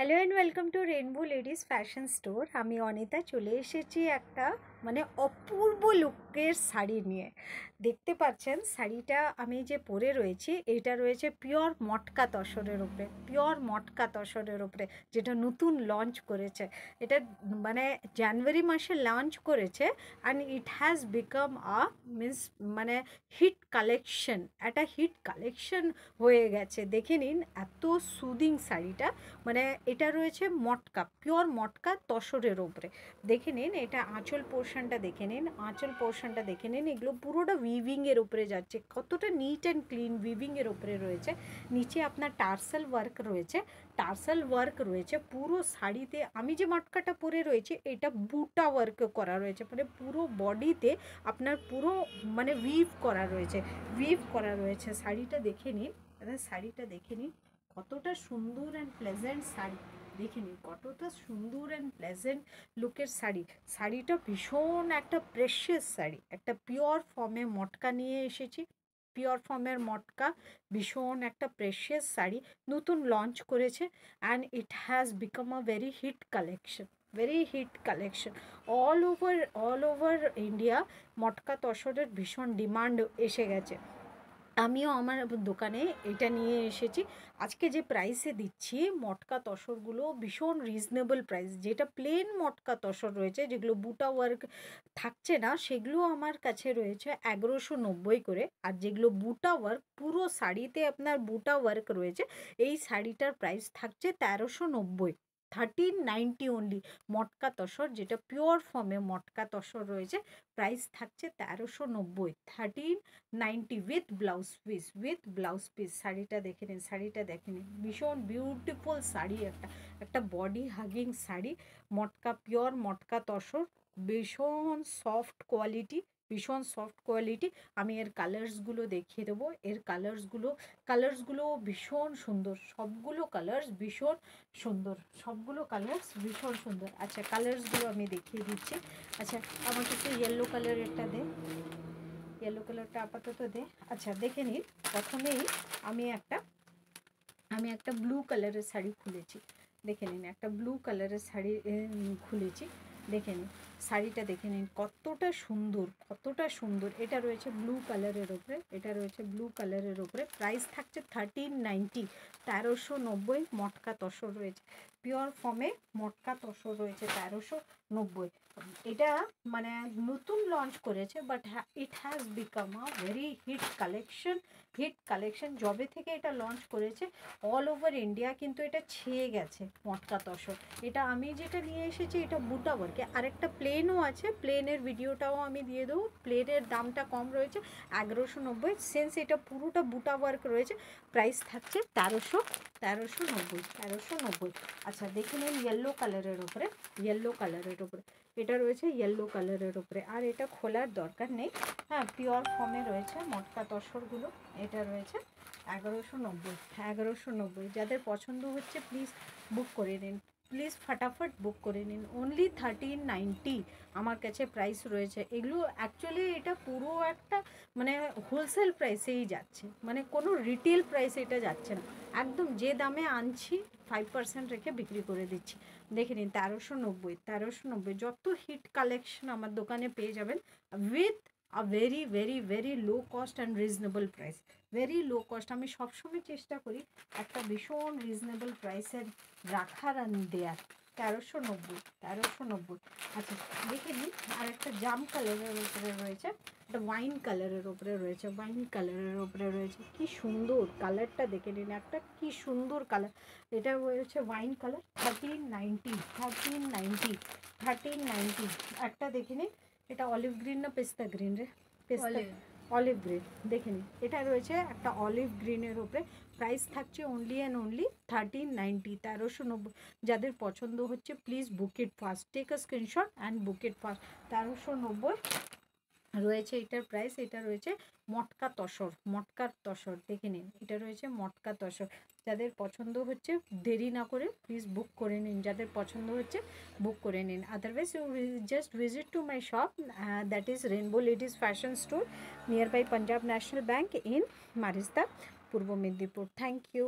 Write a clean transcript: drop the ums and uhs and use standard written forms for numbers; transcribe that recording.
Hello and welcome to rainbow Ladies Fashion store. আমি অনিতা চলে এসেছি একটা অপূর্ব লুকের শাড়ি নিয়ে। দেখতে পাচ্ছেন শাড়িটা আমি যে পরে রয়েছি, এটা রয়েছে পিওর মটকা তসরের উপরে, পিওর মটকা তসরের উপরে, যেটা নতুন লঞ্চ করেছে। এটা জানুয়ারি মাসে লঞ্চ করেছে and it has become hit collection, একটা হিট কালেকশন হয়ে গেছে। দেখে নিন এত সুদিং শাড়িটা, এটা রয়েছে মটকা, পিওর মটকা তসরের ওপরে। দেখে নিন এটা আঁচল পোর্শনটা দেখে নিন, আঁচল পোর্শনটা দেখে নিন। এগুলো পুরোটা উইভিংয়ের উপরে যাচ্ছে, কতটা নিট অ্যান্ড ক্লিন উইভিংয়ের উপরে রয়েছে। নিচে আপনার টার্সেল ওয়ার্ক রয়েছে, টার্সেল ওয়ার্ক রয়েছে পুরো শাড়িতে। আমি যে মটকাটা পরে রয়েছে এটা বুটা ওয়ার্ক করা রয়েছে, পুরো বডিতে আপনার পুরো উইভ করা রয়েছে, উইভ করা রয়েছে। শাড়িটা দেখে নিন, শাড়িটা দেখে নিন কতটা সুন্দর অ্যান্ড প্লেজেন্ট শাড়ি। দেখে নিন কতটা সুন্দর অ্যান্ড প্লেজেন্ট লুকের শাড়ি। শাড়িটা ভীষণ একটা প্রেশিয়াস শাড়ি, একটা পিওর ফর্মে মটকা নিয়ে এসেছি। পিওর ফর্মের মটকা, ভীষণ একটা প্রেশিয়াস শাড়ি, নতুন লঞ্চ করেছে and it has become a very hit collection, very hit collection. All over India মটকা তসরের ভীষণ ডিমান্ড এসে গেছে। আমিও আমার দোকানে এটা নিয়ে এসেছি। আজকে যে প্রাইসে দিচ্ছি মটকা তসরগুলো ভীষণ রিজনেবল প্রাইস। যেটা প্লেন মটকা তসর রয়েছে, যেগুলো বুটা ওয়ার্ক থাকছে না, সেগুলো আমার কাছে রয়েছে 1190 করে। আর যেগুলো বুটা ওয়ার্ক, পুরো শাড়িতে আপনার বুটা ওয়ার্ক রয়েছে, এই শাড়িটার প্রাইস থাকছে 1390, 1390 অনলি। মটকা তসর, যেটা পিওর ফর্মে মটকা তসর রয়েছে, প্রাইস থাকছে 1390, 1390 with blouse piece, with blouse piece. শাড়িটা দেখে নিন, শাড়িটা দেখে নিন, ভীষণ বিউটিফুল শাড়ি, একটা বডি হাগিং শাড়ি, মটকা, পিওর মটকা তসর, ভীষণ সফট কোয়ালিটি, ভীষণ সফট কোয়ালিটি। আমি এর কালার্সগুলো দেখিয়ে দেবো। এর কালার্সগুলো ভীষণ সুন্দর, সবগুলো কালার্স ভীষণ সুন্দর, সবগুলো কালার্স ভীষণ সুন্দর। আচ্ছা, কালার্সগুলো আমি দেখিয়ে দিচ্ছি। আচ্ছা, আমাকে একটু ইয়েলো কালারেরটা দে, ইয়েলো কালারটা আপাতত দে। আচ্ছা, দেখে নিন প্রথমেই আমি একটা ব্লু কালারের শাড়ি খুলেছি। দেখে নিন একটা ব্লু কালারের শাড়ি খুলেছি। দেখে নিন শাড়িটা, দেখে নিন কতটা সুন্দর, কতটা সুন্দর। এটা রয়েছে ব্লু কালারের ওপরে, এটা রয়েছে ব্লু কালারের ওপরে। প্রাইস থাকছে 1390, 1390 মটকা তসর রয়েছে, পিওর ফর্মে মটকা তসর রয়েছে 1390। এটা নতুন লঞ্চ করেছে, but it has become a very hit collection, hit collection. জবে থেকে এটা লঞ্চ করেছে অল ওভার ইন্ডিয়া কিন্তু এটা ছেয়ে গেছে মটকা তসর। এটা আমি যেটা নিয়ে এসেছি এটা বুটা ওয়ার্কে। আরেকটা প্লেনও আছে, প্লেনের ভিডিওটাও আমি দিয়ে দেবো। প্লেনের দামটা কম রয়েছে 1190, সেন্স এটা পুরোটা বুটা ওয়ার্ক রয়েছে। প্রাইস থাকছে 1390। আচ্ছা, দেখে নিন ইয়েলো কালারের ওপরে, ইয়েলো কালারের ওপরে, এটা রয়েছে ইয়েলো কালারের ওপরে। আর এটা খোলার দরকার নেই, হ্যাঁ, পিওর ফর্মে রয়েছে মটকা তসরগুলো। এটা রয়েছে 1190। যাদের পছন্দ হচ্ছে প্লিজ বুক করে নিন, প্লিজ ফটাফট বুক করে নিন। অনলি 1390 আমার কাছে প্রাইস রয়েছে। এগুলো অ্যাকচুয়ালি এটা পুরো একটা হোলসেল প্রাইসেই যাচ্ছে, কোনো রিটেল প্রাইসে এটা যাচ্ছে না। একদম যে দামে আনছি 5% রেখে বিক্রি করে দিচ্ছি। দেখে নিন 1390। যত হিট কালেকশন আমার দোকানে পেয়ে যাবেন with a very very very low cost and reasonable price, very low cost. আমি সবসময় চেষ্টা করি একটা ভীষণ রিজনেবল প্রাইসের রাখার আর দেয়ার। 1390। আচ্ছা, দেখে নিন আর একটা জাম কালারের উপরে রয়েছে, একটা ওয়াইন কালারের উপরে রয়েছে, ওয়াইন কালারের উপরে রয়েছে। কি সুন্দর কালারটা দেখে নিন, একটা কি সুন্দর কালার। এটা রয়েছে ওয়াইন কালার, 1390। একটা দেখে নিন, এটা অলিভ গ্রিন না পেস্তা গ্রিন রে? পেস্তা, অলিভ গ্রিন। দেখে নিন এটা রয়েছে একটা অলিভ গ্রিনের উপরে। প্রাইস থাকছে অনলি অ্যান্ড অনলি 1390, 1390। যাদের পছন্দ হচ্ছে please book it fast, take a screenshot and book it fast. 1390 রয়েছে এটার প্রাইস। এটা রয়েছে মটকা তসর, মটকার তসর। দেখে নিন এটা রয়েছে মটকা তসর। যাদের পছন্দ হচ্ছে দেরি না করে প্লিজ বুক করে নিন, যাদের পছন্দ হচ্ছে বুক করে নিন। Otherwise you just visit to my shop, that is Rainbow Ladies Fashion Store, near by Punjab National Bank in Marishda, Purba Medinipur. Thank you.